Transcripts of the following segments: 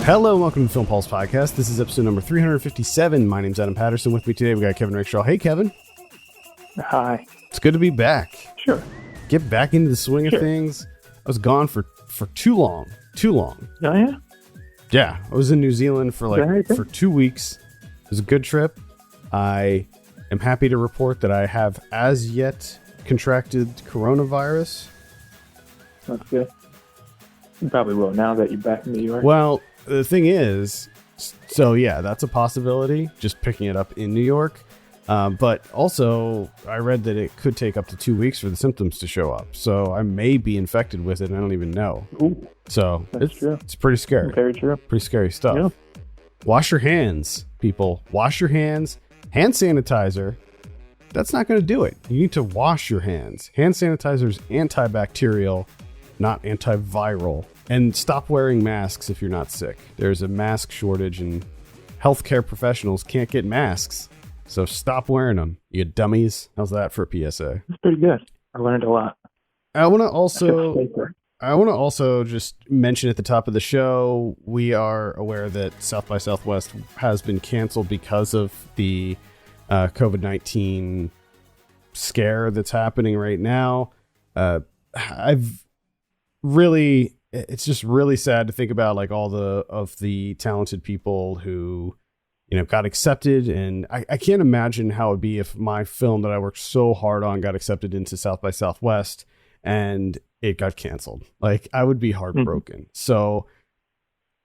Hello, welcome to the Film Pulse Podcast. This is episode number 357. My name's Adam Patterson. With me today, we got Kevin Rickshaw. Hey, Kevin. Hi. It's good to be back. Sure. Get back into the swing of things. I was gone for too long. Oh, yeah? Yeah, I was in New Zealand for 2 weeks. It was a good trip. I am happy to report that I have as yet contracted coronavirus. That's good. You probably will now that you're back in New York. Well, the thing is, so yeah, that's a possibility, just picking it up in New York. But also, I read that it could take up to 2 weeks for the symptoms to show up. So I may be infected with it and I don't even know. Ooh, so true. It's pretty scary. Very true. Pretty scary stuff. Yeah. Wash your hands, people. Wash your hands. Hand sanitizer, that's not going to do it. You need to wash your hands. Hand sanitizer is antibacterial, not antiviral. And stop wearing masks if you're not sick. There's a mask shortage and healthcare professionals can't get masks. So stop wearing them, you dummies. How's that for a PSA? It's pretty good. I learned a lot. I want to also just mention at the top of the show, we are aware that South by Southwest has been canceled because of the COVID-19 scare that's happening right now. It's just really sad to think about like all of the talented people who, got accepted. And I can't imagine how it'd be if my film that I worked so hard on got accepted into South by Southwest and it got canceled. Like, I would be heartbroken. Mm-hmm. So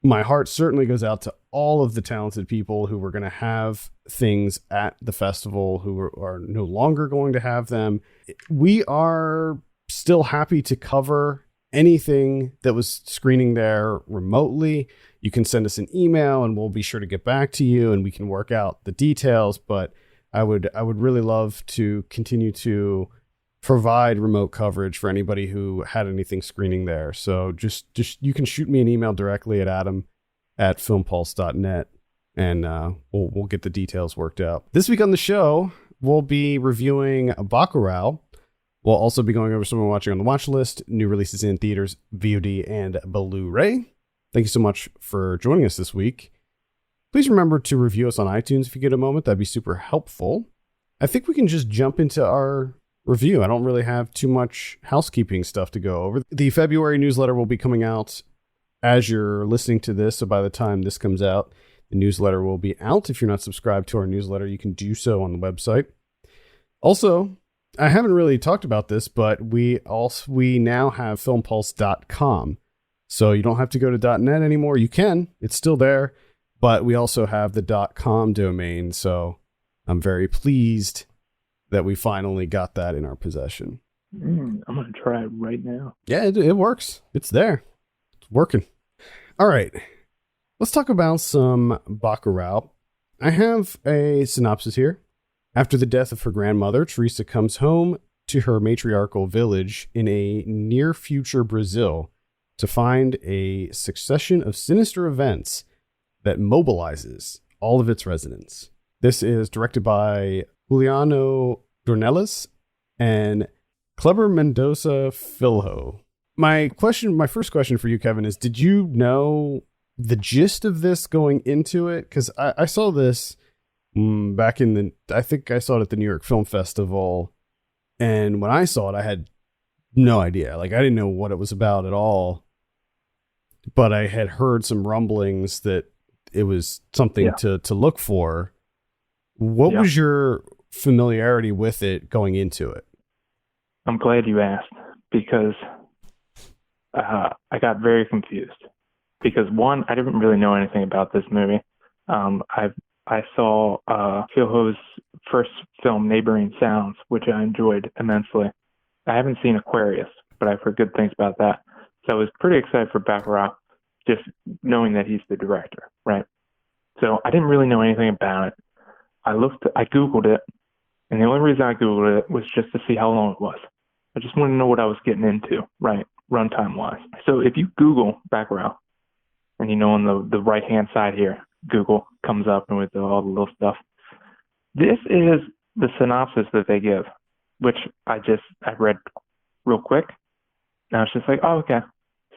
my heart certainly goes out to all of the talented people who were going to have things at the festival who are no longer going to have them. We are still happy to cover anything that was screening there remotely. You can send us an email and we'll be sure to get back to you and we can work out the details. But I would really love to continue to provide remote coverage for anybody who had anything screening there. So just you can shoot me an email directly at adam@filmpulse.net and we'll get the details worked out. This week on the show, we'll be reviewing Bacurau. We'll also be going over some we're watching on the watch list, new releases in theaters, VOD, and Blu-ray. Thank you so much for joining us this week. Please remember to review us on iTunes if you get a moment. That'd be super helpful. I think we can just jump into our review. I don't really have too much housekeeping stuff to go over. The February newsletter will be coming out as you're listening to this. So by the time this comes out, the newsletter will be out. If you're not subscribed to our newsletter, you can do so on the website. Also, I haven't really talked about this, but we now have filmpulse.com. So you don't have to go to .net anymore. You can. It's still there. But we also have the .com domain. So I'm very pleased that we finally got that in our possession. I'm going to try it right now. Yeah, it works. It's there. It's working. All right. Let's talk about some Bacurau. I have a synopsis here. After the death of her grandmother, Teresa comes home to her matriarchal village in a near-future Brazil to find a succession of sinister events that mobilizes all of its residents. This is directed by Juliano Dornelles and Kleber Mendoza Filho. My first question for you, Kevin, is did you know the gist of this going into it? Because I saw this back I think I saw it at the New York Film Festival. And when I saw it, I had no idea. Like, I didn't know what it was about at all. But I had heard some rumblings that it was something to look for. What was your familiarity with it going into it? I'm glad you asked because I got very confused. Because one, I didn't really know anything about this movie. I saw Filho's first film, Neighboring Sounds, which I enjoyed immensely. I haven't seen Aquarius, but I've heard good things about that. So I was pretty excited for Bacurau, just knowing that he's the director, right? So I didn't really know anything about it. I Googled it, and the only reason I Googled it was just to see how long it was. I just wanted to know what I was getting into, right, runtime-wise. So if you Google Bacurau, and on the right-hand side here, Google comes up and with all the little stuff. This is the synopsis that they give, which I read real quick. And I was just like, oh, okay.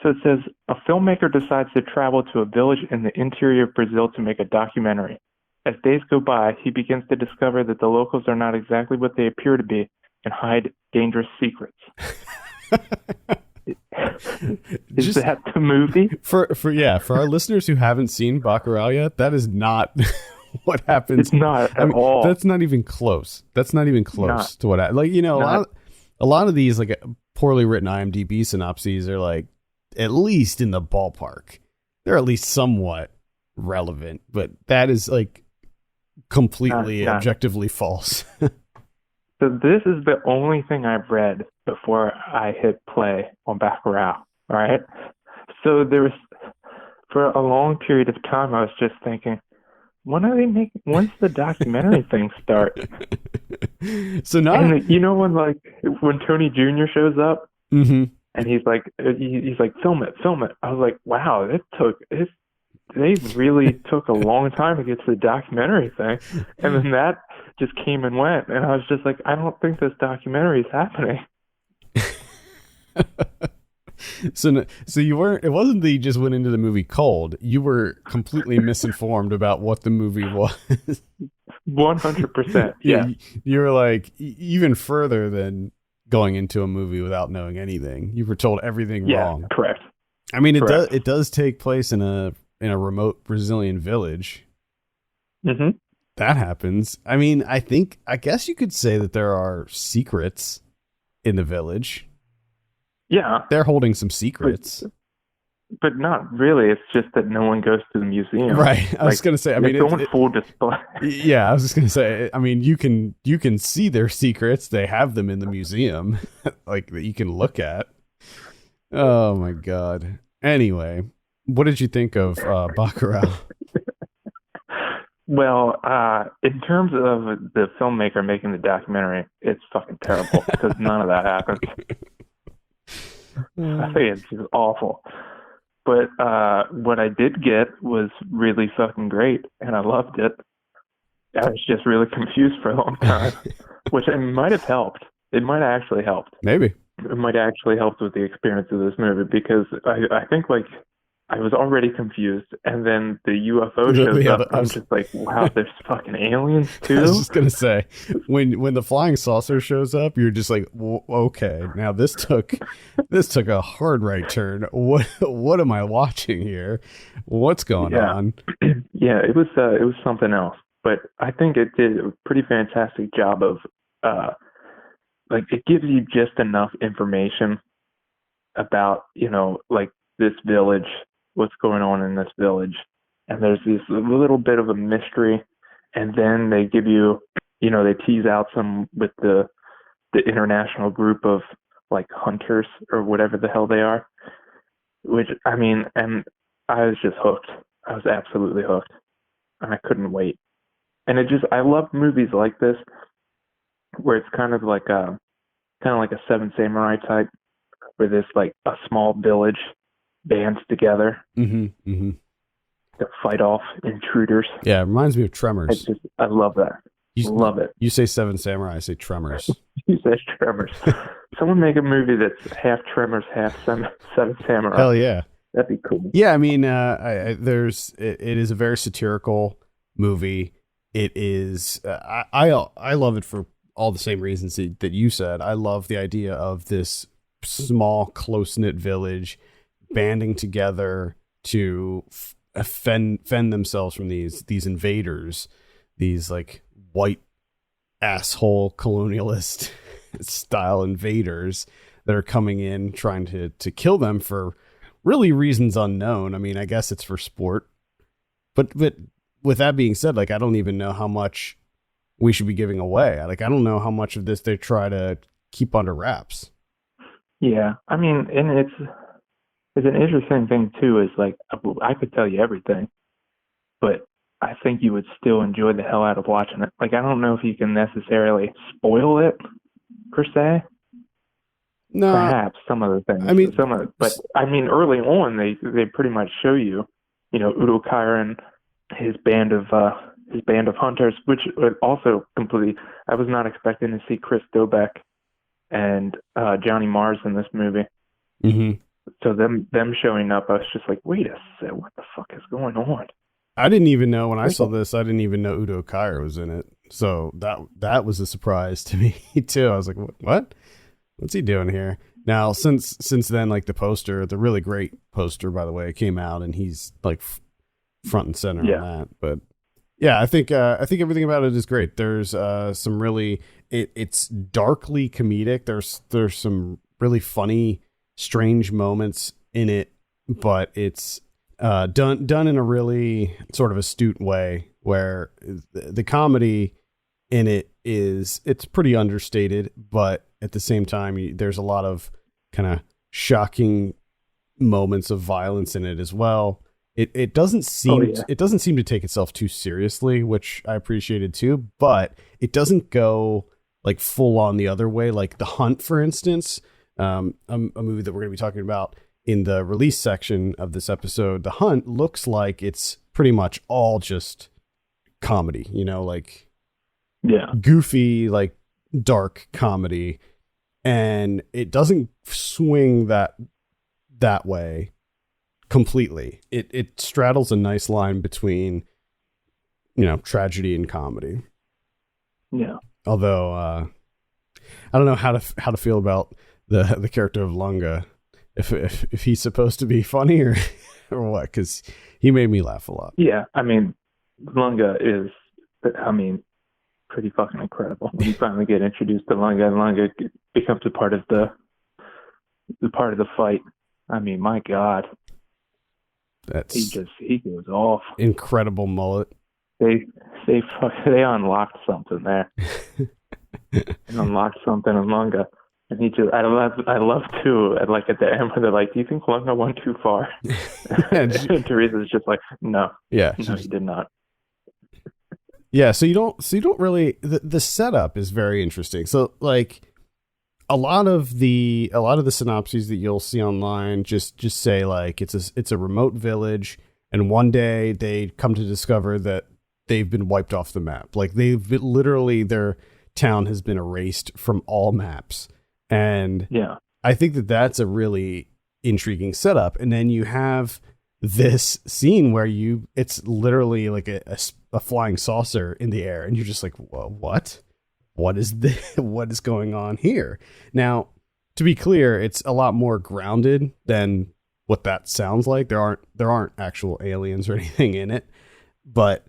So it says a filmmaker decides to travel to a village in the interior of Brazil to make a documentary. As days go by, he begins to discover that the locals are not exactly what they appear to be and hide dangerous secrets. Is that the movie? For our listeners who haven't seen Bacurau yet, that is not what happens. It's not at all. That's not even close. That's not even close to what a lot of these like poorly written IMDb synopses are like at least in the ballpark. They're at least somewhat relevant, but that is like completely objectively false. So this is the only thing I've read before I hit play on Bacurau. All right. So for a long period of time, I was just thinking, when's the documentary thing start? So now, and when Tony Jr. shows up, mm-hmm. and he's like, film it. I was like, wow, they really took a long time to get to the documentary thing. And then that just came and went. And I was just like, I don't think this documentary is happening. So you weren't, it wasn't that you just went into the movie cold. You were completely misinformed about what the movie was. 100%. Yeah. You were like, even further than going into a movie without knowing anything. You were told everything wrong. Yeah, correct. I mean, it does take place in a remote Brazilian village. Mm-hmm. That happens. I mean, I guess you could say that there are secrets in the village. Yeah. They're holding some secrets. But not really. It's just that no one goes to the museum. Right. I was going to say, I mean, it's on full display. Yeah, I was just going to say, I mean, you can see their secrets. They have them in the museum, like that you can look at. Oh my God. Anyway, what did you think of Bacurau? Well, in terms of the filmmaker making the documentary, it's fucking terrible because none of that happens. I think it's just awful. But what I did get was really fucking great, and I loved it. I was just really confused for a long time, which it might have helped. It might have actually helped. Maybe. It might have actually helped with the experience of this movie because I think like I was already confused, and then the UFO shows up. I'm just like, wow, there's fucking aliens too. I was just gonna say, when the flying saucer shows up, you're just like, okay, now this took a hard right turn. What am I watching here? What's going on? Yeah, it was something else. But I think it did a pretty fantastic job of like it gives you just enough information about like this village. What's going on in this village, and there's this little bit of a mystery, and then they give you, they tease out some with the international group of like hunters or whatever the hell they are, which I mean, and I was just hooked. I was absolutely hooked, and I couldn't wait. And I love movies like this, where it's kind of like a Seven Samurai type, where there's like a small village bands together to fight off intruders. Yeah, it reminds me of Tremors. I love that. Love it. You say Seven Samurai, I say Tremors. You say Tremors. Someone make a movie that's half Tremors, half Seven Samurai. Hell yeah. That'd be cool. Yeah, I mean, it is a very satirical movie. It is. I love it for all the same reasons that you said. I love the idea of this small, close-knit village banding together to fend themselves from these invaders, these like white asshole colonialist style invaders that are coming in trying to kill them for really reasons unknown. I mean, I guess it's for sport, but with that being said, like I don't even know how much we should be giving away. Like I don't know how much of this they try to keep under wraps. Yeah, I mean, and it's an interesting thing too. Is like I could tell you everything, but I think you would still enjoy the hell out of watching it. Like I don't know if you can necessarily spoil it per se. No, perhaps some of the things. I mean, but I mean, early on they pretty much show you, Udo Kier and his band of hunters, which also completely. I was not expecting to see Chris Dobek and Johnny Mars in this movie. Mm-hmm. So them showing up, I was just like, wait a second, what the fuck is going on? I didn't even know when I saw this. I didn't even know Udo Kier was in it. So that was a surprise to me too. I was like, what? What's he doing here? Now, since then, like the really great poster, by the way, came out, and he's like front and center on that. But yeah, I think everything about it is great. There's some really it's darkly comedic. There's some really funny, strange moments in it, but it's done in a really sort of astute way where the comedy in it's pretty understated, but at the same time, there's a lot of kind of shocking moments of violence in it as well. It doesn't seem to take itself too seriously, which I appreciated too, but it doesn't go like full on the other way. Like The Hunt, for instance, a movie that we're going to be talking about in the release section of this episode. The Hunt looks like it's pretty much all just comedy, like goofy, like dark comedy, and it doesn't swing that way completely. It straddles a nice line between tragedy and comedy. Yeah. Although I don't know how to feel about the character of Lunga, if he's supposed to be funny or what, because he made me laugh a lot. Yeah, I mean, Lunga is, pretty fucking incredible. When you finally get introduced to Lunga, and Lunga becomes a part of the fight. I mean, my God, he goes off. Incredible mullet. They unlocked something there. They unlocked something in Lunga. And I love too, like at the end where they're like, do you think Lunga went too far? And Teresa's just like, no. Yeah. No, he did not. Yeah, so you don't really, the setup is very interesting. So like a lot of the synopses that you'll see online just say like it's a remote village, and one day they come to discover that they've been wiped off the map. Like their town has been erased from all maps. And I think that's a really intriguing setup. And then you have this scene where it's literally like a flying saucer in the air, and you're just like, well, what is this? What is going on here? Now, to be clear, it's a lot more grounded than what that sounds like. There aren't actual aliens or anything in it, but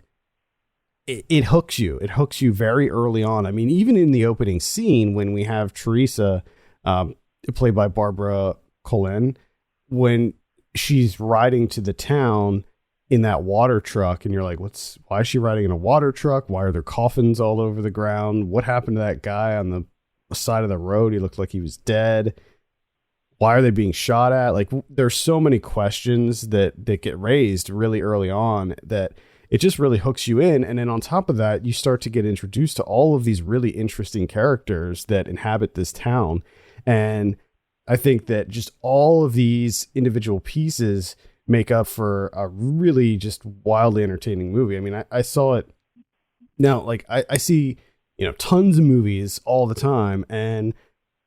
it hooks you. It hooks you very early on. I mean, even in the opening scene when we have Teresa, played by Barbara Colin, when she's riding to the town in that water truck, and you're like, why is she riding in a water truck? Why are there coffins all over the ground? What happened to that guy on the side of the road? He looked like he was dead. Why are they being shot at? Like, there's so many questions that get raised really early on that it just really hooks you in. And then on top of that, you start to get introduced to all of these really interesting characters that inhabit this town. And I think that just all of these individual pieces make up for a really just wildly entertaining movie. I mean, I saw it now, like I see, tons of movies all the time, and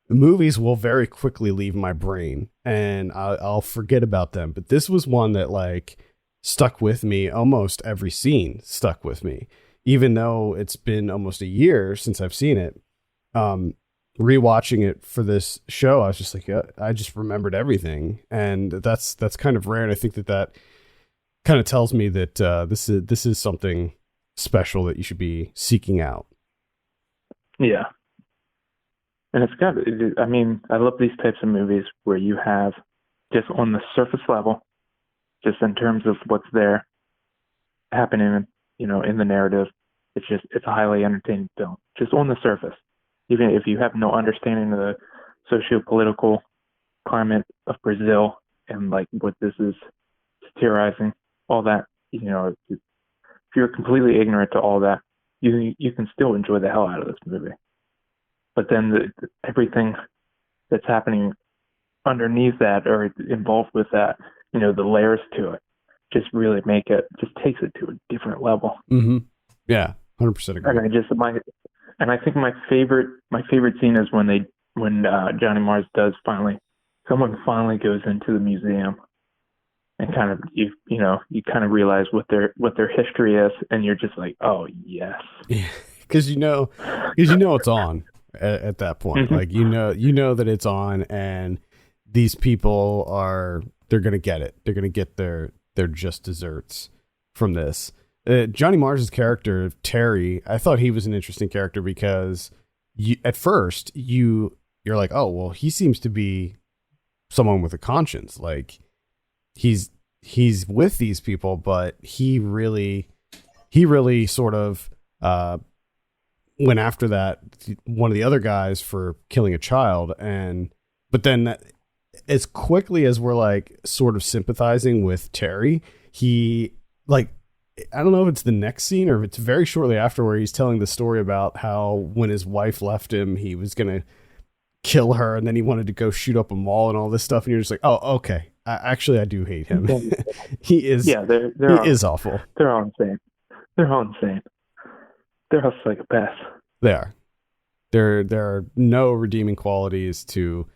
movies will very quickly leave my brain and I'll forget about them. But this was one that like stuck with me. Almost every scene stuck with me, even though it's been almost a year since I've seen it. Rewatching it for this show, I was just like, I just remembered everything, and that's kind of rare. And I think that kind of tells me that this is something special that you should be seeking out. Yeah, and I mean, I love these types of movies where you have just on the surface level, just in terms of what's there happening, in the narrative. It's a highly entertaining film, just on the surface. Even if you have no understanding of the socio-political climate of Brazil and like what this is satirizing, all that, if you're completely ignorant to all that, you can still enjoy the hell out of this movie. But then everything that's happening underneath that or involved with that, the layers to it, just really takes it to a different level. Mm-hmm. Yeah, 100% agree. And I think my favorite scene is when they when Johnny Mars does someone finally goes into the museum and kind of you kind of realize what their history is, and you're just like, oh yes, Yeah, because it's on at that point. mm-hmm. Like you know that it's on, and these people they're gonna get it. They're gonna get their just desserts from this. Johnny Mars's character Terry, I thought he was an interesting character because at first you're like, oh well, he seems to be someone with a conscience. Like he's with these people, but he really sort of went after one of the other guys for killing a child. But then as quickly as we're like sort of sympathizing with Terry, he like, I don't know if it's the next scene or if it's very shortly after, where he's telling the story about how when his wife left him, he was going to kill her, and then he wanted to go shoot up a mall and all this stuff. And you're just like, oh, okay. I do hate him. He is. Yeah, he is awful. They're all insane. They're all psychopaths. They are. There are no redeeming qualities to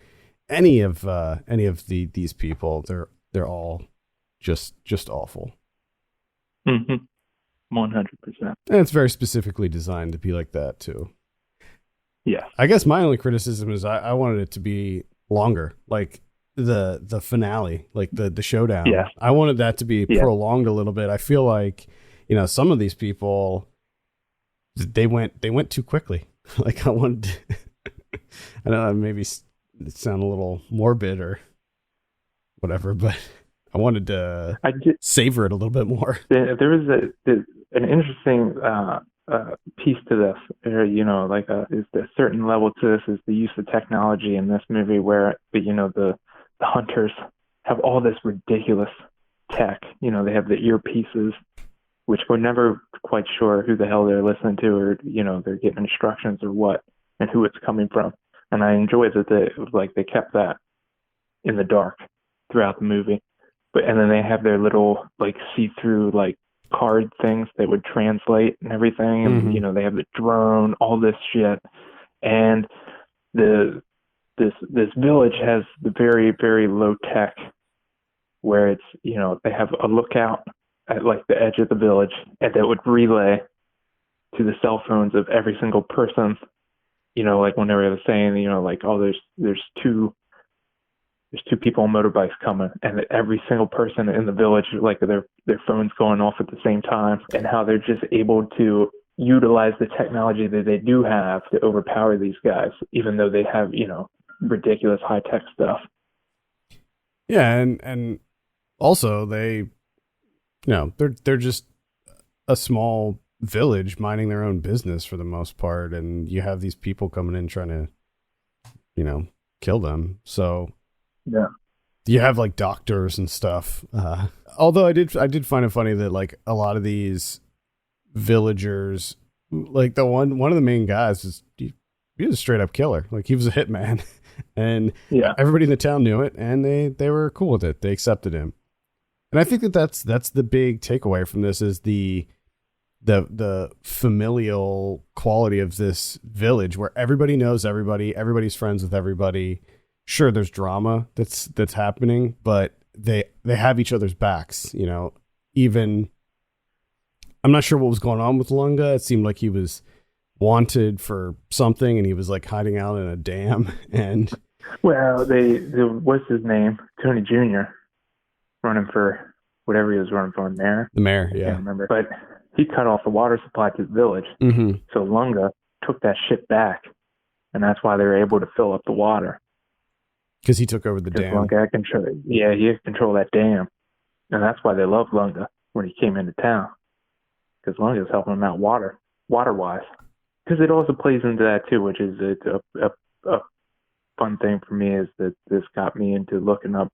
any of these people. They're all just awful. 100%. And it's very specifically designed to be like that too. Yeah. I guess my only criticism is I wanted it to be longer, like the finale, like the showdown. Yeah. I wanted that to be prolonged a little bit. I feel like, some of these people, they went too quickly. Like I wanted to, I know maybe sound a little morbid or whatever, but I wanted to savor it a little bit more. There was an interesting piece to this, is the certain level to this is the use of technology in this movie, where the hunters have all this ridiculous tech. They have the earpieces, which we're never quite sure who the hell they're listening to, or they're getting instructions or what, and who it's coming from. And I enjoyed that they kept that in the dark throughout the movie. And then they have their little see-through card things that would translate and everything, and mm-hmm. They have the drone, all this shit, and this village has the very, very low tech, where it's they have a lookout at the edge of the village, and that would relay to the cell phones of every single person. Whenever they're saying there's two people on motorbikes coming, and every single person in the village, their phones going off at the same time, and how they're just able to utilize the technology that they do have to overpower these guys, even though they have, ridiculous high tech stuff. Yeah. And also they, they're just a small village minding their own business for the most part. And you have these people coming in trying to, kill them. So, yeah, you have doctors and stuff. Although I did find it funny that a lot of these villagers, the one of the main guys he was a straight up killer. He was a hitman, and everybody in the town knew it, and they were cool with it. They accepted him, and I think that's the big takeaway from this is the familial quality of this village, where everybody knows everybody, everybody's friends with everybody. Sure, there's drama that's happening, but they have each other's backs, even I'm not sure what was going on with Lunga. It seemed like he was wanted for something, and he was hiding out in a dam. And what's his name? Tony Jr. running for whatever he was running for, mayor. The mayor, yeah. I can't remember. But he cut off the water supply to the village. Mm-hmm. So Lunga took that shit back, and that's why they were able to fill up the water. Because he took over the dam. Lunga he controlled that dam. And that's why they loved Lunga when he came into town. Because Lunga's helping them out water-wise. Because it also plays into that too, which is a fun thing for me, is that this got me into looking up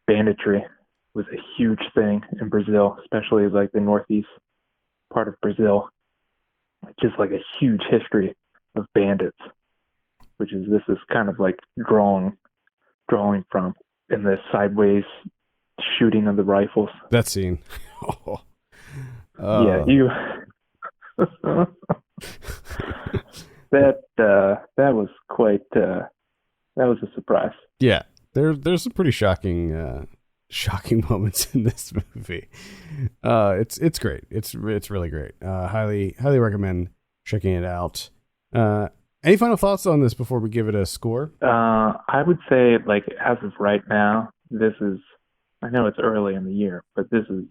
banditry. Was a huge thing in Brazil, especially the northeast part of Brazil. Just a huge history of bandits, this is kind of drawing from in the sideways shooting of the rifles. That scene. Yeah, you. that was quite that was a surprise. Yeah, there's some pretty shocking moments in this movie. It's great. It's really great. Highly recommend checking it out. Any final thoughts on this before we give it a score? I would say, like, as of right now, this is, I know it's early in the year, but this is,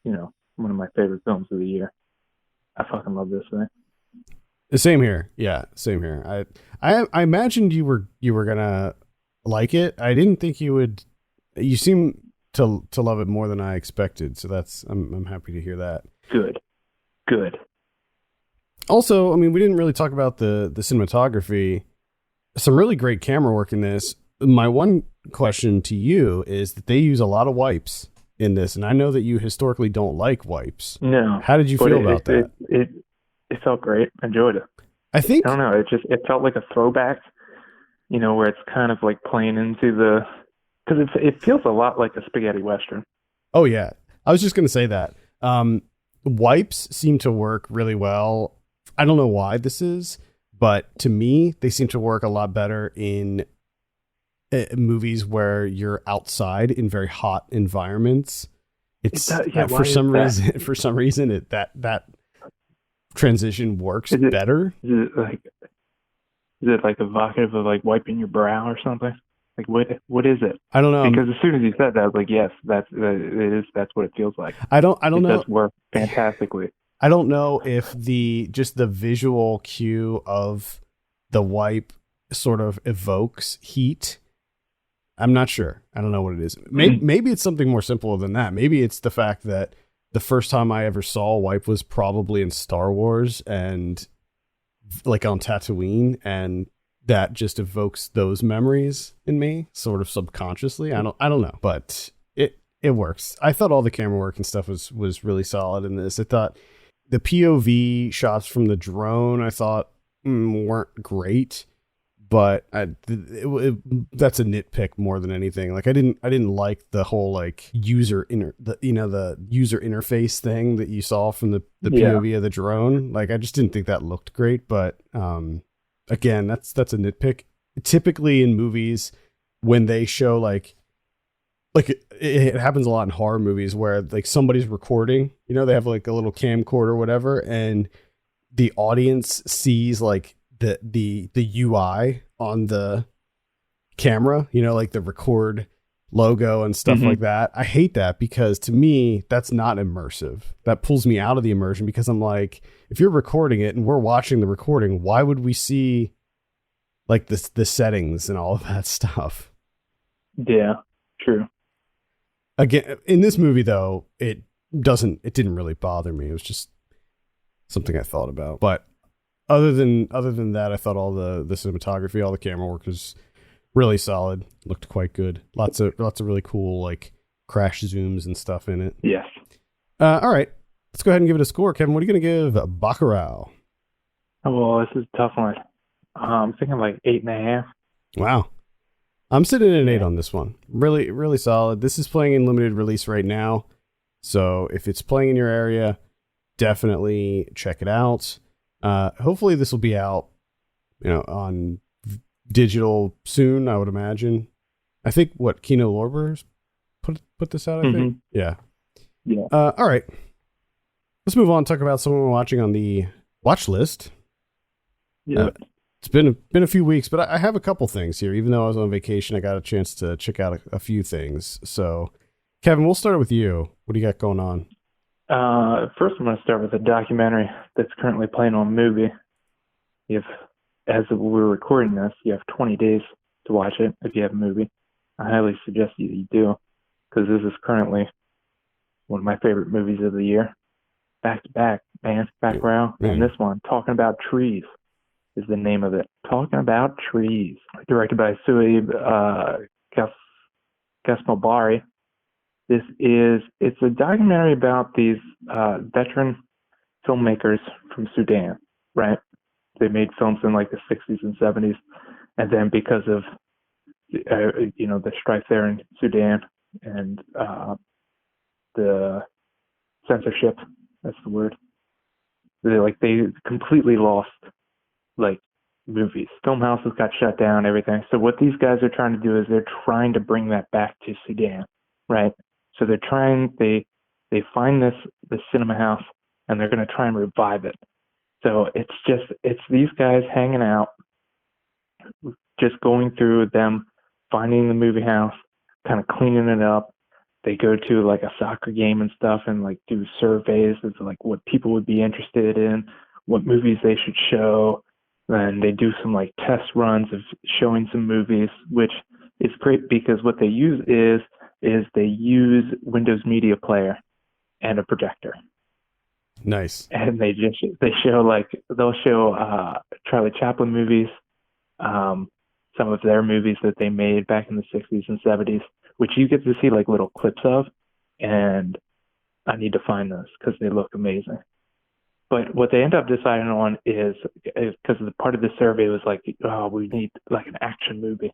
one of my favorite films of the year. I fucking love this thing. Same here. Yeah, same here. I imagined you were gonna like it. I didn't think you would. You seem to love it more than I expected. So I'm happy to hear that. Good. Also, I mean, we didn't really talk about the cinematography. Some really great camera work in this. My one question to you is that they use a lot of wipes in this, and I know that you historically don't like wipes. No. How did you feel about that? It felt great. Enjoyed it. I think, I don't know. It felt like a throwback, where it's kind of like playing into because it feels a lot like a spaghetti western. Oh yeah, I was just gonna say that. Wipes seem to work really well. I don't know why this is, but to me, they seem to work a lot better in movies where you're outside in very hot environments. For some reason, that transition works better. Is it like evocative of like wiping your brow or something? Like what is it? I don't know. Because as soon as you said that, I was like, yes, that's what it feels like. I don't know. It does work fantastically. I don't know if just the visual cue of the wipe sort of evokes heat. I'm not sure. I don't know what it is. Maybe it's something more simple than that. Maybe it's the fact that the first time I ever saw a wipe was probably in Star Wars and like on Tatooine, and that just evokes those memories in me sort of subconsciously. I don't know, but it works. I thought all the camera work and stuff was really solid in this. I thought the POV shots from the drone I thought weren't great, but that's a nitpick more than anything. Like I didn't like the whole like the user interface thing that you saw from the POV of the drone. Like I just didn't think that looked great. But again, that's a nitpick. Typically in movies, when they show like it happens a lot in horror movies where like somebody's recording, they have like a little camcorder or whatever, and the audience sees like the UI on the camera, like the record logo and stuff like that. I hate that because to me, that's not immersive. That pulls me out of the immersion because I'm like, if you're recording it and we're watching the recording, why would we see like the settings and all of that stuff? Yeah, true. Again, in this movie though, it didn't really bother me. It was just something I thought about. But other than that, I thought all the cinematography, all the camera work was really solid. Looked quite good. Lots of really cool like crash zooms and stuff in it. Yes. All right, let's go ahead and give it a score. Kevin, what are you going to give Bacurau? Oh, well, this is a tough one. I'm thinking like 8.5. Wow. I'm sitting at an 8 on this one. Really, really solid. This is playing in limited release right now, so if it's playing in your area, definitely check it out. Hopefully this will be out, on digital soon, I would imagine. I think Kino Lorber's put this out, I think. Yeah. All right. Let's move on and talk about someone we're watching on the watch list. Yeah. It's been a few weeks, but I have a couple things here. Even though I was on vacation, I got a chance to check out a few things. So, Kevin, we'll start with you. What do you got going on? First, I'm going to start with a documentary that's currently playing on Movie. As we're recording this, you have 20 days to watch it if you have a Movie. I highly suggest you do, because this is currently one of my favorite movies of the year. Back to back, man. Bacurau. And this one, Talking About Trees, is the name of it. Talking About Trees. Directed by Suhaib Gasmalbari. It's a documentary about these veteran filmmakers from Sudan, right? They made films in like the 60s and 70s, and then because of the strife there in Sudan and the censorship, that's the word. They completely lost like movies. Film houses got shut down, everything. So what these guys are trying to do is they're trying to bring that back to Sudan, right? So they find this cinema house and they're going to try and revive it. So it's these guys hanging out, just going through them, finding the movie house, kind of cleaning it up. They go to like a soccer game and stuff and like do surveys of like what people would be interested in, what movies they should show. And they do some like test runs of showing some movies, which is great because what they use is they use Windows Media Player and a projector. Nice. And they'll show Charlie Chaplin movies, some of their movies that they made back in the 60s and 70s, which you get to see like little clips of, and I need to find those because they look amazing. But what they end up deciding on is because the part of the survey was like, oh, we need like an action movie.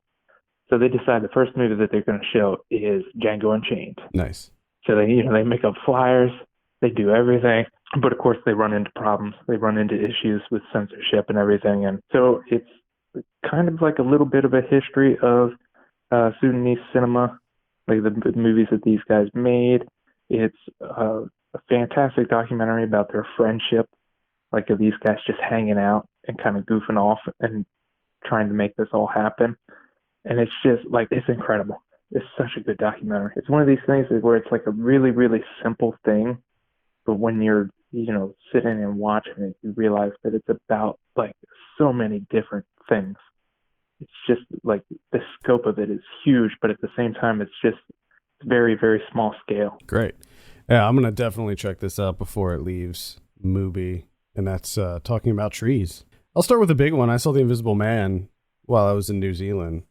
So they decide the first movie that they're going to show is Django Unchained. Nice. So they make up flyers, they do everything, but of course they run into problems. They run into issues with censorship and everything, and so it's kind of like a little bit of a history of Sudanese cinema, like the movies that these guys made. It's a fantastic documentary about their friendship, like of these guys just hanging out and kind of goofing off and trying to make this all happen. And it's just like, it's incredible. It's such a good documentary. It's one of these things where it's like a really, really simple thing, but when you're, sitting and watching it, you realize that it's about like so many different things. It's just like the scope of it is huge, but at the same time, it's just very, very small scale. Great. Yeah, I'm going to definitely check this out before it leaves Mubi, and that's talking about trees. I'll start with a big one. I saw The Invisible Man while I was in New Zealand.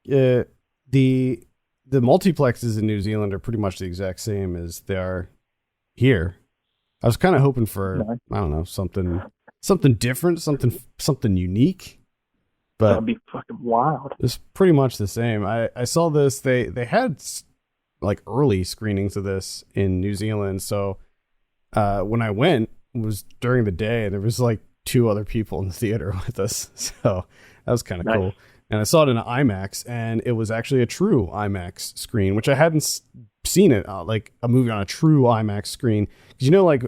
The multiplexes in New Zealand are pretty much the exact same as they are here. I was kind of hoping for, I don't know, something different, something unique. But that'd be fucking wild. It's pretty much the same. I saw this. They had like early screenings of this in New Zealand. So when I went, it was during the day, and there was like 2 other people in the theater with us. So that was kind of cool. And I saw it in an IMAX, and it was actually a true IMAX screen, which I hadn't seen it like a movie on a true IMAX screen. Because like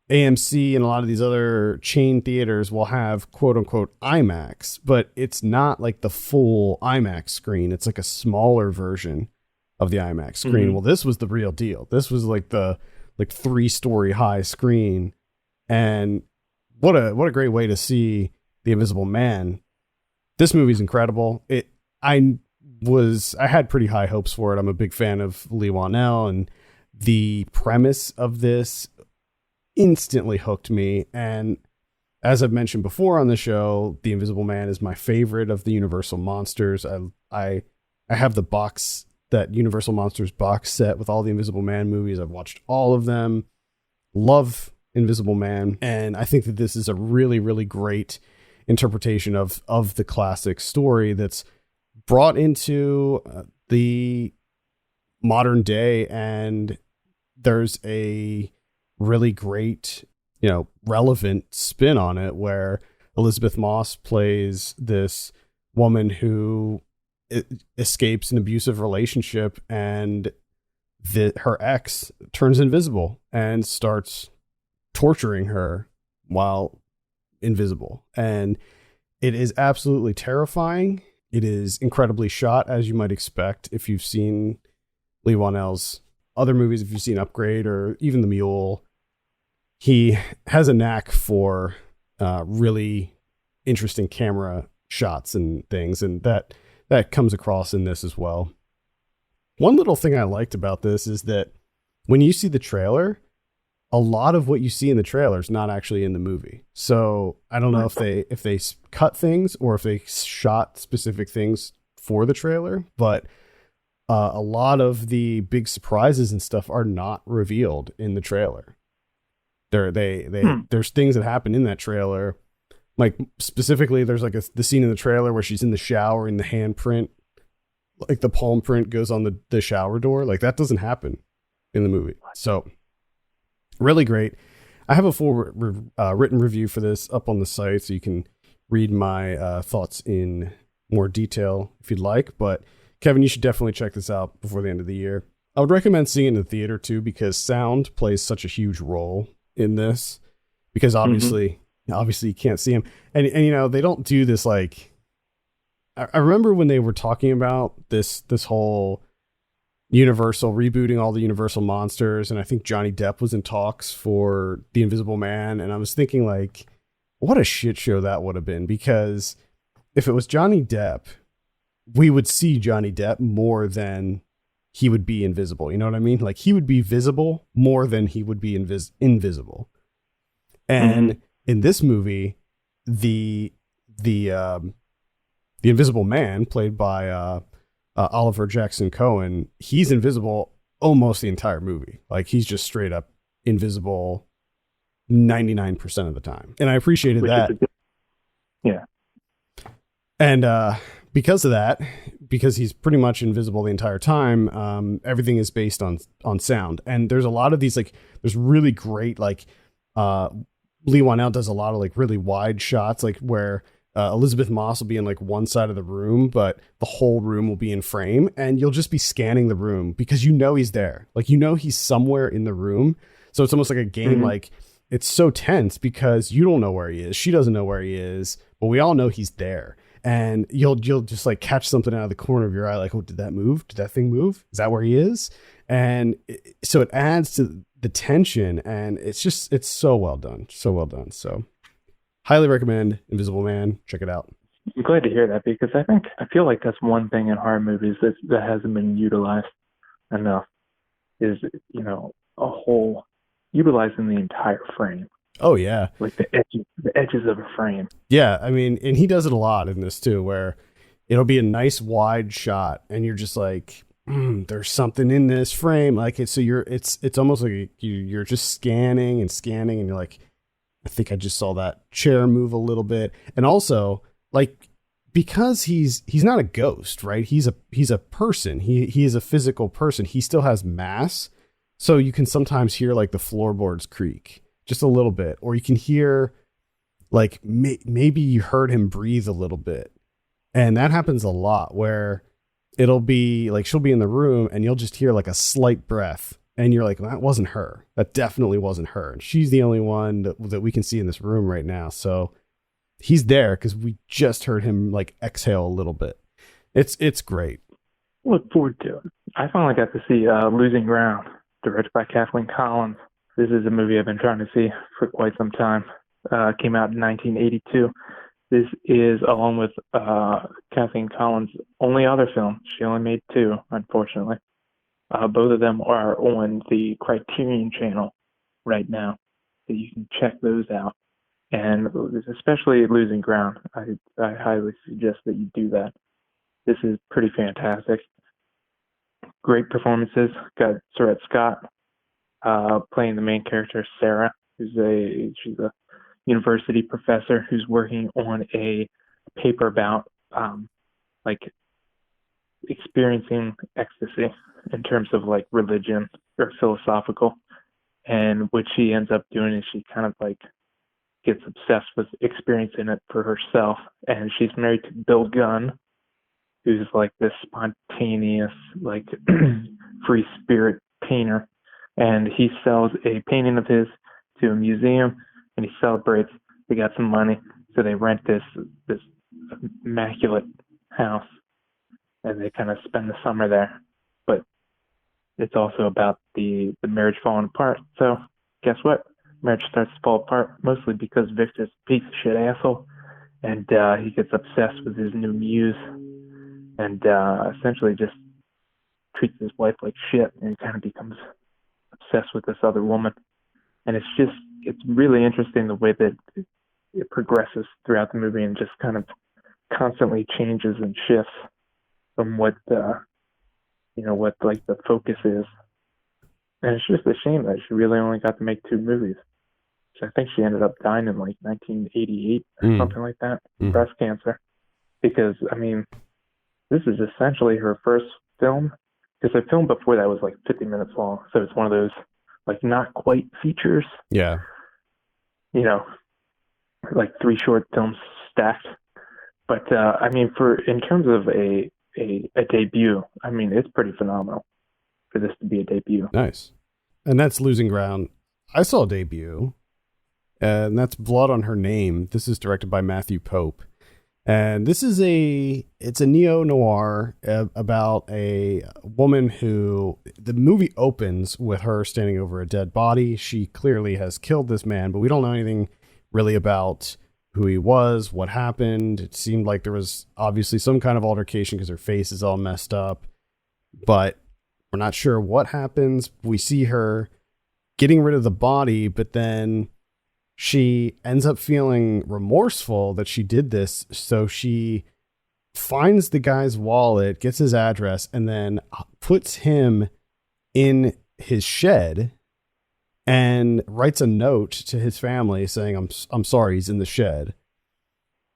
AMC and a lot of these other chain theaters will have quote unquote IMAX, but it's not like the full IMAX screen. It's like a smaller version of the IMAX screen. Mm-hmm. Well, this was the real deal. This was like the 3-story high screen. And what a great way to see The Invisible Man. This movie's incredible. I had pretty high hopes for it. I'm a big fan of Lee Whannell, and the premise of this instantly hooked me. And as I've mentioned before on the show, The Invisible Man is my favorite of the Universal monsters. I have that Universal Monsters box set with all the Invisible Man movies. I've watched all of them. Love Invisible Man, and I think that this is a really, really great interpretation of the classic story that's brought into the modern day, and there's a really great, relevant spin on it where Elizabeth Moss plays this woman who escapes an abusive relationship, and her ex turns invisible and starts torturing her while invisible. And it is absolutely terrifying. It is incredibly shot, as you might expect if you've seen Lee Whannell's other movies, if you've seen Upgrade or even The Mule. He has a knack for really interesting camera shots and things, and that comes across in this as well. One little thing I liked about this is that when you see the trailer, a lot of what you see in the trailer is not actually in the movie. So I don't know if they cut things or if they shot specific things for the trailer, but a lot of the big surprises and stuff are not revealed in the trailer. There's things that happen in that trailer. Like specifically, there's like the scene in the trailer where she's in the shower and the handprint, like the palm print goes on the shower door. Like that doesn't happen in the movie. So really great. I have a full written review for this up on the site, so you can read my thoughts in more detail if you'd like. But Kevin, you should definitely check this out before the end of the year. I would recommend seeing it in the theater too, because sound plays such a huge role in this. Because obviously you can't see him, and you know they don't do this like. I remember when they were talking about this whole Universal rebooting all the Universal monsters, and I think Johnny Depp was in talks for The Invisible Man, and I was thinking like, what a shit show that would have been, because if it was Johnny Depp, we would see Johnny Depp more than he would be invisible. You know what I mean? Like he would be visible more than he would be invisible. And in this movie, the Invisible Man, played by Oliver Jackson Cohen, he's invisible almost the entire movie. Like he's just straight up invisible 99% of the time. And I appreciated that. Yeah. And because of that, because he's pretty much invisible the entire time, everything is based on sound. And there's a lot of these, like, there's really great, like, Lee Whannell does a lot of like really wide shots, like where Elizabeth Moss will be in like one side of the room, but the whole room will be in frame, and you'll just be scanning the room because you know he's there. Like, you know he's somewhere in the room. So it's almost like a game. Like, it's so tense because you don't know where he is. She doesn't know where he is, but we all know he's there. And you'll just like catch something out of the corner of your eye. Like, oh, did that move? Did that thing move? Is that where he is? And so it adds to the tension, and it's so well done. So well done. So highly recommend Invisible Man. Check it out. I'm glad to hear that, because I feel like that's one thing in horror movies that hasn't been utilized enough is, you know, a whole utilizing the entire frame. Oh yeah. Like the edges of a frame. Yeah. I mean, and he does it a lot in this too, where it'll be a nice wide shot and you're just like, there's something in this frame. Like it's almost like you're just scanning and you're like, I think I just saw that chair move a little bit. And also, like, because he's not a ghost, right? He's a person. He is a physical person. He still has mass. So you can sometimes hear like the floorboards creak just a little bit, or you can hear like maybe you heard him breathe a little bit. And that happens a lot, where it'll be like she'll be in the room and you'll just hear like a slight breath, and you're like, well, that wasn't her. That definitely wasn't her. And she's the only one that we can see in this room right now. So he's there because we just heard him like exhale a little bit. It's great. Look forward to it. I finally got to see Losing Ground, directed by Kathleen Collins. This is a movie I've been trying to see for quite some time. Came out in 1982. This is, along with Kathleen Collins' only other film. She only made two, unfortunately. Both of them are on the Criterion channel right now, so you can check those out. And especially Losing Ground, I highly suggest that you do that. This is pretty fantastic. Great performances. Got Surratt Scott playing the main character, Sarah, she's a university professor who's working on a paper about like experiencing ecstasy in terms of like religion or philosophical. And what she ends up doing is she kind of like gets obsessed with experiencing it for herself. And she's married to Bill Gunn, who's like this spontaneous, like free spirit painter. And he sells a painting of his to a museum, and he celebrates. They got some money, so they rent this immaculate house, and they kind of spend the summer there. But it's also about the marriage falling apart. So guess what? Marriage starts to fall apart, mostly because Victor's a piece of shit asshole, and he gets obsessed with his new muse, and essentially just treats his wife like shit, and he kind of becomes obsessed with this other woman. And it's really interesting the way that it progresses throughout the movie, and just kind of constantly changes and shifts from what like the focus is. And it's just a shame that she really only got to make two movies. So I think she ended up dying in like 1988 or something like that, breast cancer. Because, I mean, this is essentially her first film. Because the film before that was like 50 minutes long. So it's one of those like not quite features. Yeah. You know, like 3 short films stacked. But I mean, in terms of a debut, I mean, it's pretty phenomenal for this to be a debut. Nice. And that's Losing Ground. I saw a debut, and that's Blood on Her Name. This is directed by Matthew Pope. And this is it's a neo-noir about a woman who, the movie opens with her standing over a dead body. She clearly has killed this man, but we don't know anything really about who he was, what happened. It seemed like there was obviously some kind of altercation because her face is all messed up, but we're not sure what happens. We see her getting rid of the body, but then she ends up feeling remorseful that she did this. So she finds the guy's wallet, gets his address, and then puts him in his shed and writes a note to his family saying, I'm sorry, he's in the shed,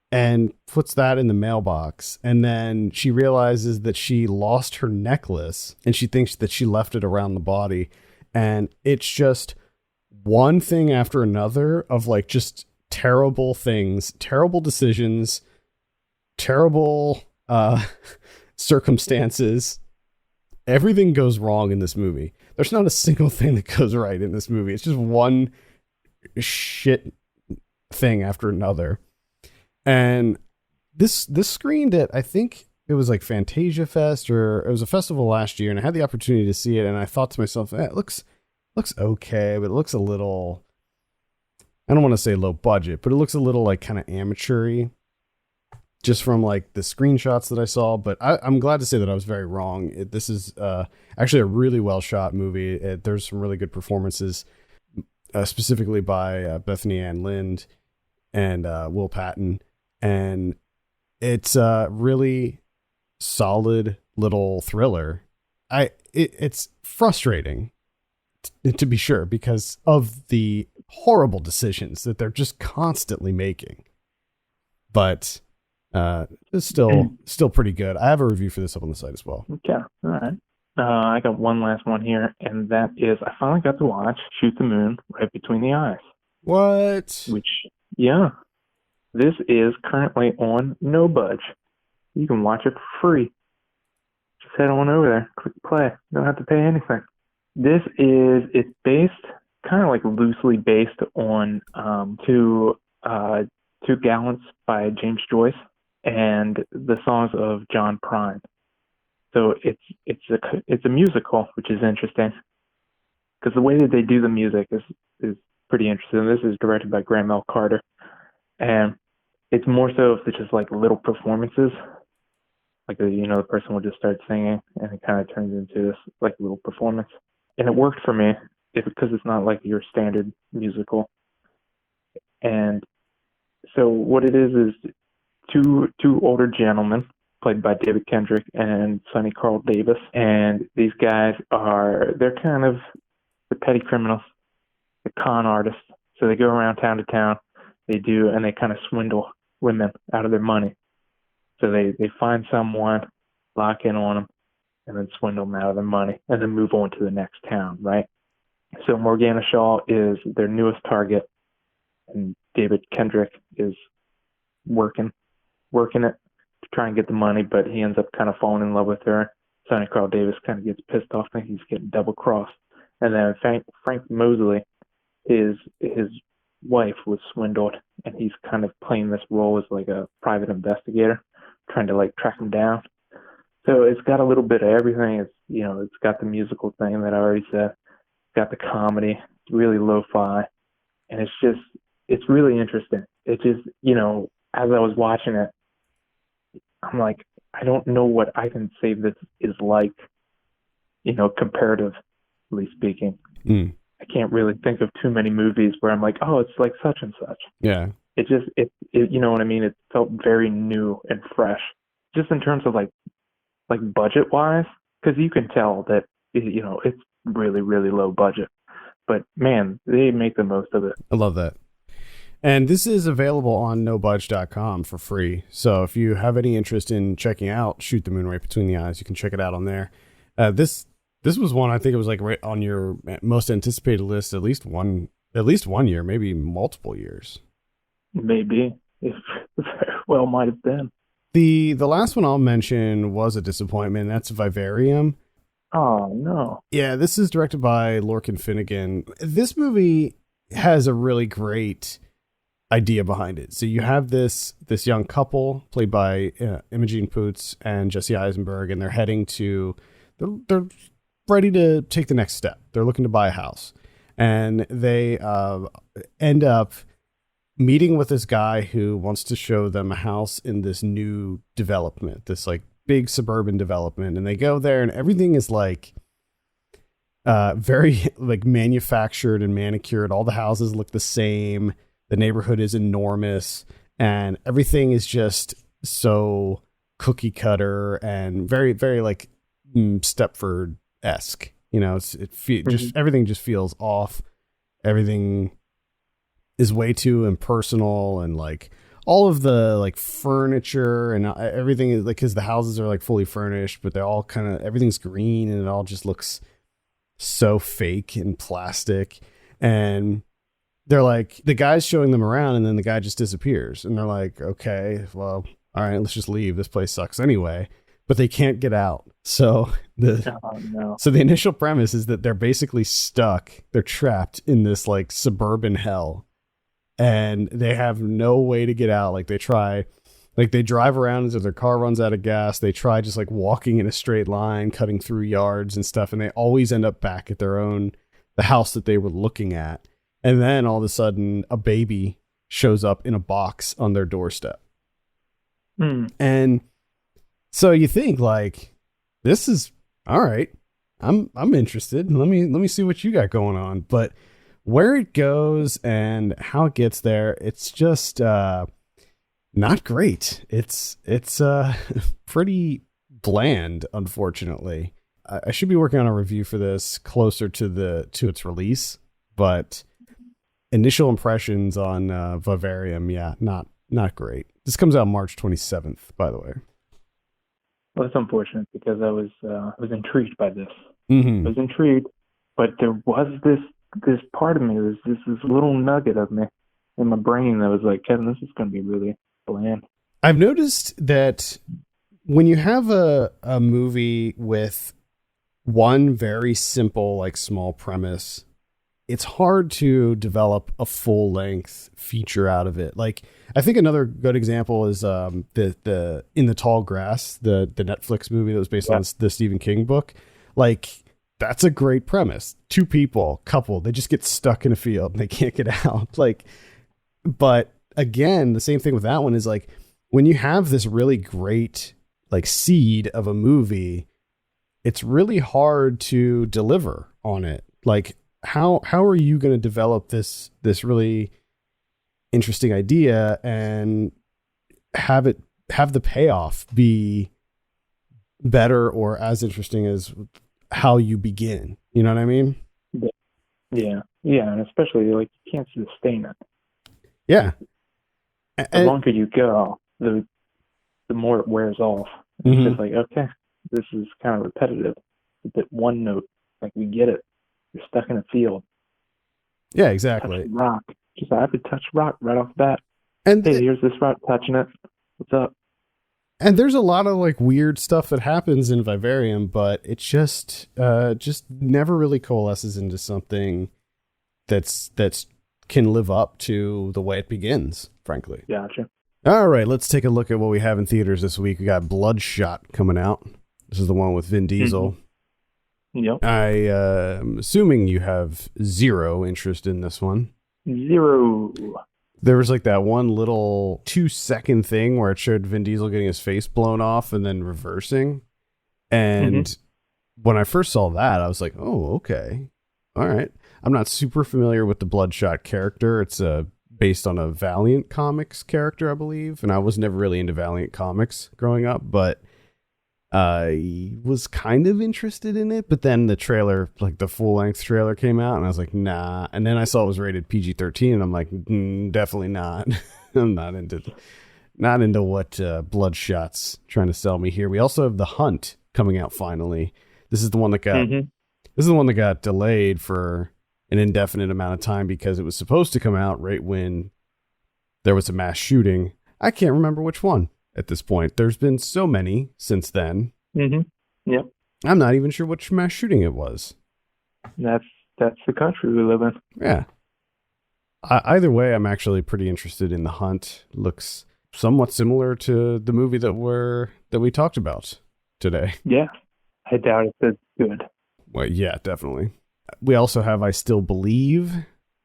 and puts that in the mailbox. And then she realizes that she lost her necklace, and she thinks that she left it around the body. And it's just one thing after another of like just terrible things, terrible decisions, terrible circumstances. Everything goes wrong in this movie. There's not a single thing that goes right in this movie. It's just one shit thing after another. And this screened at, I think it was like Fantasia Fest, or it was a festival last year, and I had the opportunity to see it, and I thought to myself, it looks okay, but it looks a little, I don't want to say low budget, but it looks a little like kind of amateur-y just from like the screenshots that I saw. But I'm glad to say that I was very wrong. This is actually a really well shot movie. There's some really good performances, specifically by Bethany Ann Lind and Will Patton. And it's a really solid little thriller. It's frustrating, to be sure, because of the horrible decisions that they're just constantly making. But it's still pretty good. I have a review for this up on the site as well. Okay, all right. I got one last one here, and that is I finally got to watch Shoot the Moon Right Between the Eyes. What? Which, yeah, this is currently on No Budge. You can watch it for free. Just head on over there, click play. You don't have to pay anything. It's based, kind of like loosely based on Two Gallants by James Joyce and the songs of John Prine. So it's a musical, which is interesting because the way that they do the music is pretty interesting. This is directed by Graham L. Carter, and it's more so if it's just like little performances. Like the person will just start singing, and it kind of turns into this like little performance. And it worked for me because it's not like your standard musical. And so what it is two older gentlemen played by David Kendrick and Sonny Carl Davis. And these guys they're kind of the petty criminals, the con artists. So they go around town to town. They kind of swindle women out of their money. So they find someone, lock in on them, and then swindle them out of their money, and then move on to the next town, right? So Morgana Shaw is their newest target, and David Kendrick is working it to try and get the money, but he ends up kind of falling in love with her. Sonny Carl Davis kind of gets pissed off, thinking he's getting double-crossed. And then Frank Mosley, his wife was swindled, and he's kind of playing this role as like a private investigator, trying to like track him down. So it's got a little bit of everything. It's got the musical thing that I already said. It's got the comedy. It's really lo-fi, and it's really interesting. It just, as I was watching it, I'm like, I don't know what I can say this is like, comparatively speaking. I can't really think of too many movies where I'm like, oh, it's like such and such. Yeah. It you know what I mean? It felt very new and fresh, just in terms of like budget wise, because you can tell that, it's really, really low budget, but man, they make the most of it. I love that. And this is available on nobudge.com for free. So if you have any interest in checking out Shoot the Moon Right Between the Eyes, you can check it out on there. This was one, I think it was like right on your most anticipated list, at least one year, maybe multiple years. Maybe. well might have been. The last one I'll mention was a disappointment. That's Vivarium. Oh no. Yeah, this is directed by Lorcan Finnegan. This movie has a really great idea behind it. So you have this young couple played by Imogen Poots and Jesse Eisenberg, and they're ready to take the next step. They're looking to buy a house, and they end up meeting with this guy who wants to show them a house in this new development, this like big suburban development. And they go there and everything is like very like manufactured and manicured. All the houses look the same. The neighborhood is enormous and everything is just so cookie cutter and very, very like Stepford-esque. You know, just everything just feels off. Everything is way too impersonal, and like all of the like furniture and everything is like, because the houses are like fully furnished, but they're all kind of, everything's green and it all just looks so fake and plastic. And they're like, the guy's showing them around and then the guy just disappears, and they're like, okay, well, all right, let's just leave. This place sucks anyway. But they can't get out. So so the initial premise is that they're basically stuck. They're trapped in this like suburban hell, and they have no way to get out. Like they drive around until their car runs out of gas. They try just like walking in a straight line, cutting through yards and stuff. And they always end up back at the house that they were looking at. And then all of a sudden a baby shows up in a box on their doorstep. And so you think like, this is all right. I'm interested. Let me see what you got going on. But where it goes and how it gets there, it's just not great. It's pretty bland, unfortunately. I should be working on a review for this closer to its release, but initial impressions on Vivarium, yeah, not great. This comes out March 27th, by the way. Well, that's unfortunate because I was intrigued by this. Mm-hmm. I was intrigued, but there was this part of me, this little nugget of me in my brain that was like, Kevin, this is going to be really bland. I've noticed that when you have a movie with one very simple, like small premise, it's hard to develop a full length feature out of it. Like, I think another good example is the In the Tall Grass, the Netflix movie that was based on the Stephen King book. Like, that's a great premise. Two people, couple, they just get stuck in a field and they can't get out. Like, but again, the same thing with that one is like, when you have this really great like seed of a movie, it's really hard to deliver on it. Like, how are you going to develop this really interesting idea and have the payoff be better or as interesting as how you begin? You know what I mean? Yeah, and especially like you can't sustain it. Yeah. The longer you go, the more it wears off. It's just like, okay, this is kind of repetitive. It's a bit one note. Like, we get it. You're stuck in a field. Yeah, exactly. Touch rock. Just I have to touch rock right off the bat. And hey, here's this rock touching it. What's up? And there's a lot of like weird stuff that happens in Vivarium, but it just never really coalesces into something that's can live up to the way it begins, frankly. Gotcha. All right, let's take a look at what we have in theaters this week. We got Bloodshot coming out. This is the one with Vin Diesel. Yep. I am assuming you have zero interest in this one. Zero. There was like that one little 2-second thing where it showed Vin Diesel getting his face blown off and then reversing. And when I first saw that, I was like, oh, okay. All right. I'm not super familiar with the Bloodshot character. It's based on a Valiant Comics character, I believe. And I was never really into Valiant Comics growing up, but I was kind of interested in it. But then the trailer, like the full length trailer came out and I was like, nah. And then I saw it was rated PG-13 and I'm like, definitely not. I'm not into what Bloodshot's trying to sell me here. We also have The Hunt coming out finally. This is the one that got delayed for an indefinite amount of time because it was supposed to come out right when there was a mass shooting I can't remember which one at this point. There's been so many since then. Mm-hmm. Yep. I'm not even sure which mass shooting it was. That's the country we live in. Yeah. Either way, I'm actually pretty interested in The Hunt. Looks somewhat similar to the movie that we talked about today. Yeah. I doubt if it's good. Well, yeah, definitely. We also have I Still Believe.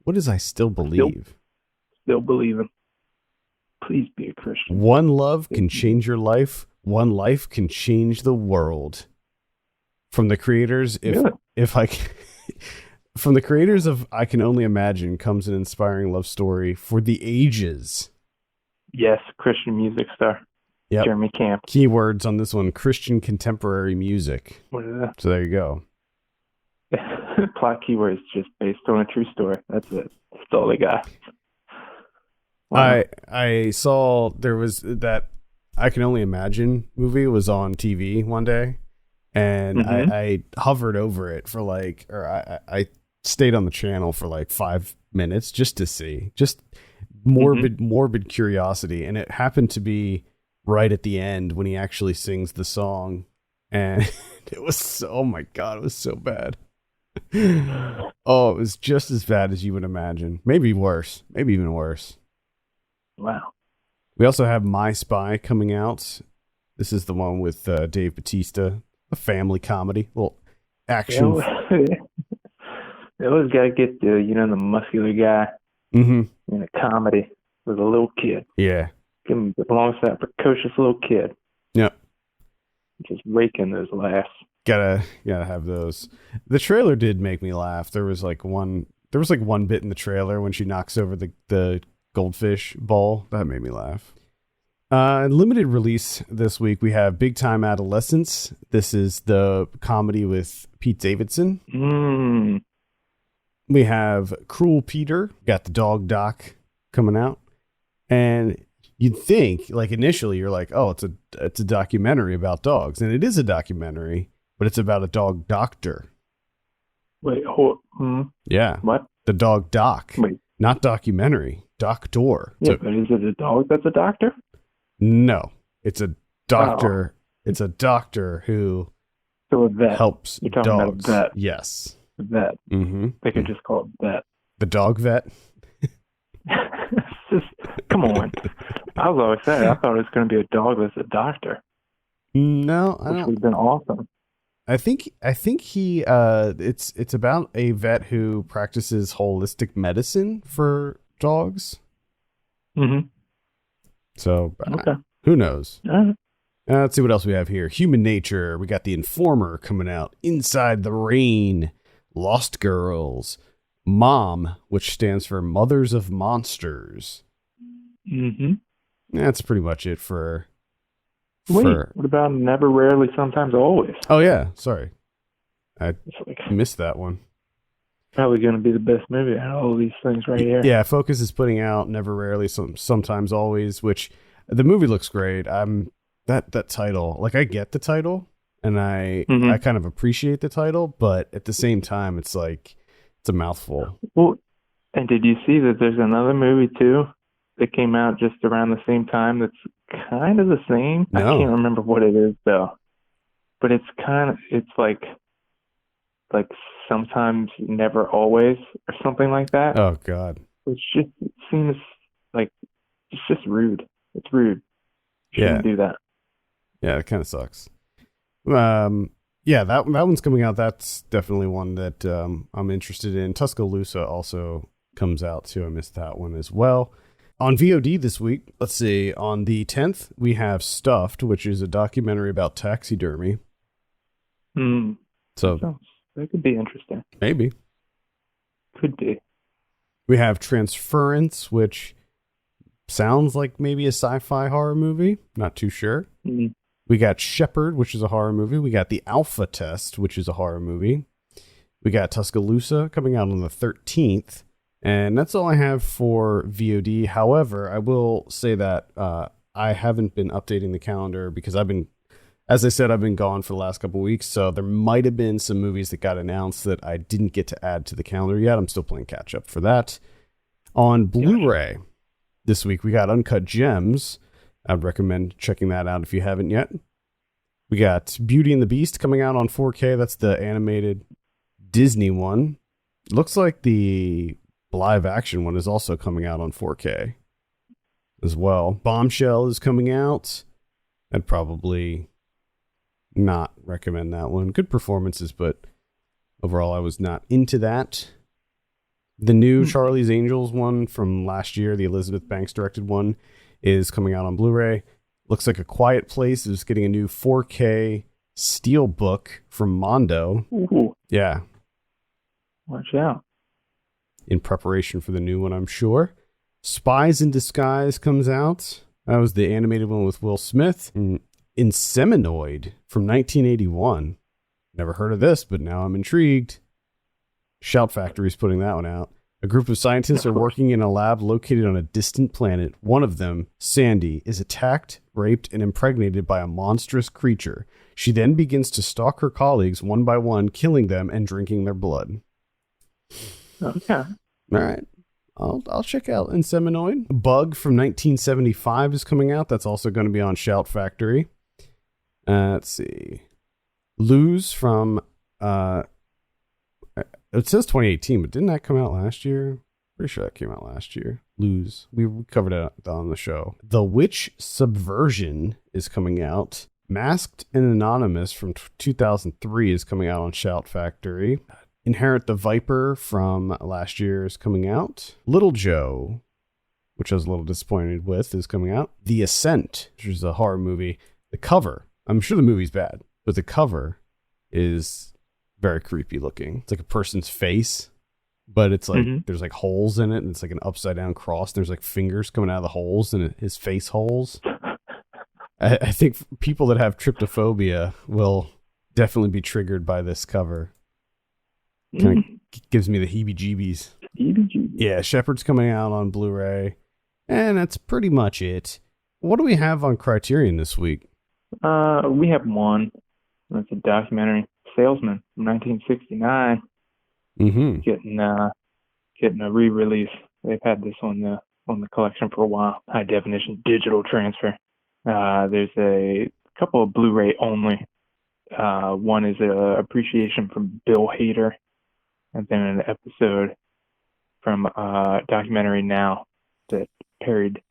What is I Still Believe? Still believing. Please be a Christian. One love can change your life. One life can change the world. From the creators, from the creators of I Can Only Imagine comes an inspiring love story for the ages. Yes, Christian music star. Yep. Jeremy Camp. Keywords on this one: Christian contemporary music. What is that? So there you go. Plot keywords just based on a true story. That's it. That's all they got. Wow. I saw there was that I Can Only Imagine movie was on TV one day, and I hovered over it for I stayed on the channel for like 5 minutes just to see, just morbid curiosity, and it happened to be right at the end when he actually sings the song, and it was oh my god, it was so bad. Oh, it was just as bad as you would imagine, maybe worse, maybe even worse. Wow. We also have My Spy coming out. This is the one with Dave Bautista, a family comedy, little action. They always got to get the muscular guy in a comedy with a little kid. Yeah. Give him alongside that precocious little kid. Yep. Just raking those laughs. Gotta have those. The trailer did make me laugh. There was one bit in the trailer when she knocks over the goldfish bowl. That made me laugh. Limited release this week, we have Big Time Adolescence. This is the comedy with Pete Davidson. We have Cruel Peter. Got the dog doc coming out. And you'd think, like, initially you're like, oh, it's a documentary about dogs. And it is a documentary, but it's about a dog doctor. Wait, yeah. What? The dog doc. Wait. Not documentary. Doctor. Yeah, but is it a dog that's a doctor? No. It's a doctor. Oh. It's a doctor who a vet. Helps You're talking dogs. About a vet. Yes. A vet. Mm-hmm. They could just call it vet. The dog vet? Come on. I was always saying, I thought it was going to be a dog that's a doctor. No, I don't. Which would have been awesome. I think he it's about a vet who practices holistic medicine for dogs. Mm-hmm. So okay. Who knows? Right. Let's see what else we have here. Human Nature. We got The Informer coming out. Inside the Rain. Lost Girls. Mom, which stands for Mothers of Monsters. Mm-hmm. That's pretty much it for. Wait, what about Never, Rarely, Sometimes, Always? Oh yeah, sorry, I missed that one. Probably going to be the best movie out of all these things right here. Yeah, Focus is putting out Never, Rarely, Sometimes, Always, which the movie looks great. That title, like, I get the title, and I kind of appreciate the title, but at the same time, it's like it's a mouthful. Well, and did you see that there's another movie too that came out just around the same time that's kind of the same? No. I can't remember what it is though. But it's like Sometimes, Never, Always, or something like that. Oh God. It seems like it's just rude. It's rude. Shouldn't do that. Yeah, it kind of sucks. Yeah, that one's coming out. That's definitely one that I'm interested in. Tuscaloosa also comes out too. I missed that one as well. On VOD this week, let's see, on the 10th, we have Stuffed, which is a documentary about taxidermy. So that could be interesting. Maybe. Could be. We have Transference, which sounds like maybe a sci-fi horror movie. Not too sure. Mm-hmm. We got Shepherd, which is a horror movie. We got The Alpha Test, which is a horror movie. We got Tuscaloosa coming out on the 13th. And that's all I have for VOD. However, I will say that I haven't been updating the calendar because as I said, I've been gone for the last couple of weeks. So there might have been some movies that got announced that I didn't get to add to the calendar yet. I'm still playing catch up for that. On Blu-ray, this week we got Uncut Gems. I'd recommend checking that out if you haven't yet. We got Beauty and the Beast coming out on 4K. That's the animated Disney one. Looks like the live action one is also coming out on 4K as well. Bombshell is coming out. I'd probably not recommend that one. Good performances, but overall I was not into that. The new Charlie's Angels one from last year, the Elizabeth Banks directed one, is coming out on Blu-ray. Looks like A Quiet Place is getting a new 4K steelbook from Mondo. Ooh. Yeah. Watch out. In preparation for the new one, I'm sure. Spies in Disguise comes out. That was the animated one with Will Smith. Inseminoid from 1981. Never heard of this, but now I'm intrigued. Shout Factory's putting that one out. A group of scientists are working in a lab located on a distant planet. One of them, Sandy, is attacked, raped, and impregnated by a monstrous creature. She then begins to stalk her colleagues one by one, killing them and drinking their blood. Okay. All right. I'll check out Inseminoid. Bug from 1975 is coming out. That's also going to be on Shout Factory. Let's see. Lose from... it says 2018, but didn't that come out last year? Pretty sure that came out last year. Lose. We covered it on the show. The Witch Subversion is coming out. Masked and Anonymous from 2003 is coming out on Shout Factory. Inherit the Viper from last year is coming out. Little Joe, which I was a little disappointed with, is coming out. The Ascent, which is a horror movie. The cover, I'm sure the movie's bad, but the cover is very creepy looking. It's like a person's face, but it's like there's like holes in it, and it's like an upside down cross. There's like fingers coming out of the holes, and his face holes. I think people that have tryptophobia will definitely be triggered by this cover. Kind of gives me the heebie-jeebies. Yeah, Shepherd's coming out on Blu-ray, and that's pretty much it. What do we have on Criterion this week? We have one. That's a documentary, Salesman, from 1969. Getting a re-release. They've had this on the collection for a while. High definition digital transfer. There's a couple of Blu-ray only. One is a appreciation from Bill Hader, and then an episode from Documentary Now that parodied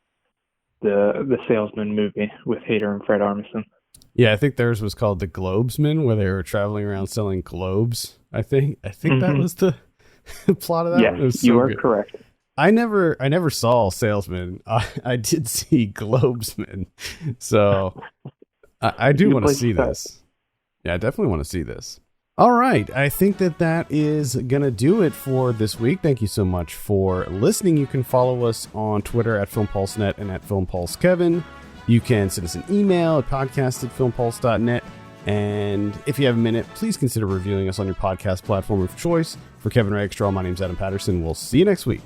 the Salesman movie with Hader and Fred Armisen. Yeah, I think theirs was called The Globesman, where they were traveling around selling globes. I think that was the plot of that. Yes, one. you are correct. I never saw Salesman. I did see Globesman, so I do want to see this. Yeah, I definitely want to see this. All right, I think that is going to do it for this week. Thank you so much for listening. You can follow us on Twitter at FilmPulseNet and at FilmPulseKevin. You can send us an email at podcast@filmpulse.net. And if you have a minute, please consider reviewing us on your podcast platform of choice. For Kevin Ragshaw, my name's Adam Patterson. We'll see you next week.